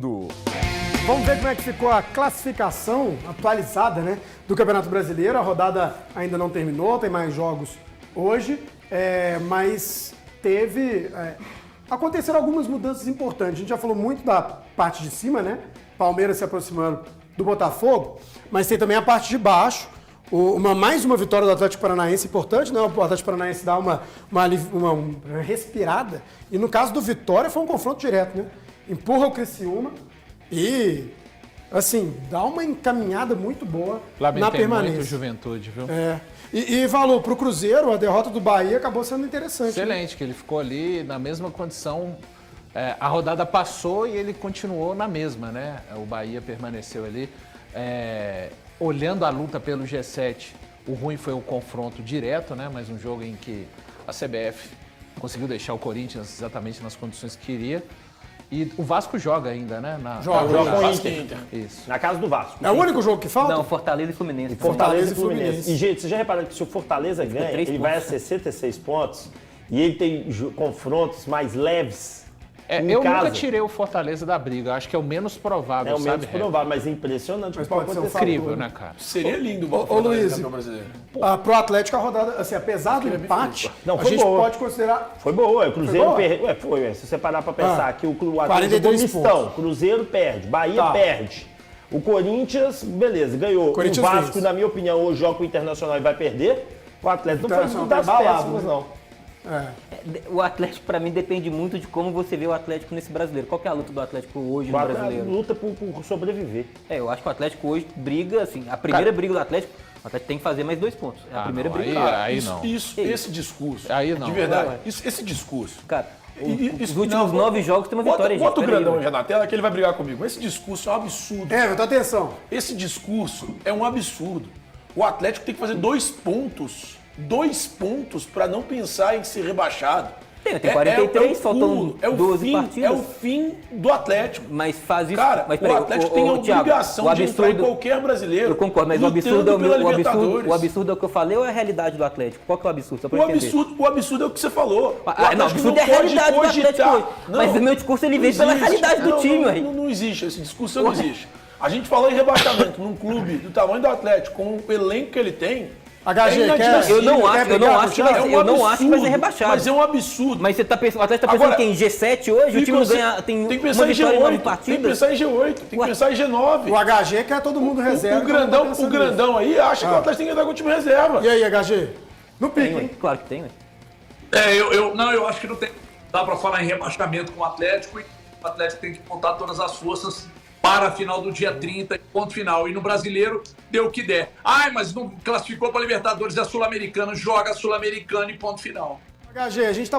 Vamos ver como é que ficou a classificação atualizada, né, do Campeonato Brasileiro. A rodada ainda não terminou, tem mais jogos hoje, mas aconteceram algumas mudanças importantes. A gente já falou muito da parte de cima, né? Palmeiras se aproximando do Botafogo, mas tem também a parte de baixo. Mais uma vitória do Atlético Paranaense importante, né? O Atlético Paranaense dá uma respirada. E no caso do Vitória foi um confronto direto, né? Empurra o Criciúma e, assim, dá uma encaminhada muito boa na permanência. Muito Juventude, viu? E Valor, para o Cruzeiro, a derrota do Bahia acabou sendo interessante. Excelente, né? Que ele ficou ali na mesma condição. A rodada passou e ele continuou na mesma, né? O Bahia permaneceu ali. Olhando a luta pelo G7, o ruim foi o confronto direto, né? Mas um jogo em que a CBF conseguiu deixar o Corinthians exatamente nas condições que queria. E o Vasco joga ainda, né? Joga com o Inter. Isso. Na casa do Vasco. É o único jogo que falta? Não, Fortaleza e Fluminense. Fortaleza e Fluminense. E, gente, você já reparou que se o Fortaleza ganha, ele vai a 66 pontos e ele tem confrontos mais leves eu nunca tirei o Fortaleza da briga. Acho que é o menos provável, É o menos provável, mas é impressionante. Mas pode ser um incrível, né, cara? Seria lindo o Ô Luiz, campeão brasileiro. pro Atlético a rodada, assim, apesar do empate, Não, a foi gente boa. pode considerar... Foi boa, o Cruzeiro Foi boa? perdeu. Foi, se você parar pra pensar que o Atlético 42 jogou mistão, pontos. Cruzeiro perde, Bahia perde. O Corinthians, beleza, ganhou. Corinthians O Vasco, vence. na minha opinião, hoje joga com o Internacional e vai perder. O Atlético não foi Internacional das tá embalado, péssimas, né? não. O Atlético, pra mim, depende muito de como você vê o Atlético nesse brasileiro. Qual que é a luta do Atlético hoje O no Atlético brasileiro? luta por sobreviver. Eu acho que o Atlético hoje briga, assim, a primeira briga do Atlético, o Atlético tem que fazer mais 2 pontos. É a primeira não, briga. aí não. Esse discurso, Aí não. de verdade, esse discurso. Cara, os Isso- últimos não, 9 jogos tem uma vitória, gente. Bota o Pera aí, grandão velho. já na tela que ele vai brigar comigo. Esse discurso é um absurdo. Então atenção. Esse discurso é um absurdo. O Atlético tem que fazer 2 pontos. 2 pontos para não pensar em ser rebaixado. Tem 43, faltam 12 partidas. É o fim do Atlético. Mas faz isso... Cara, mas, o Atlético tem a obrigação de entrar em qualquer brasileiro. Eu concordo, mas o lutando absurdo, pela o Libertadores. absurdo é o que eu falei ou é a realidade do Atlético? Qual que é o absurdo? Só pra O eu entender. absurdo é o que você falou. Não, o absurdo é a realidade do Atlético hoje. Mas o meu discurso ele vem pela realidade do time, aí. Não existe, essa discussão não existe. A gente falou em rebaixamento num clube do tamanho do Atlético, com o elenco que ele tem. HG, Eu não acho que vai ser rebaixado. Mas é um absurdo. Mas você tá pensando, o Atlético tá pensando que em G7 hoje o time não ganha, tem que uma pensar em vitória em 9 G8, partidas? tem que pensar em G8, tem que pensar em G9. O HG quer todo mundo reserva. O grandão aí acha que o Atlético tem que entrar com o time reserva. E aí, HG? No pique, Tem, ué. hein? Claro que tem, ué. Eu acho que não tem. Dá para falar em rebaixamento com o Atlético e o Atlético tem que contar todas as forças para a final do dia 30, ponto final. E no brasileiro, deu o que der. Mas não classificou para a Libertadores, é Sul-Americana, joga Sul-Americana e ponto final. HG, a gente tá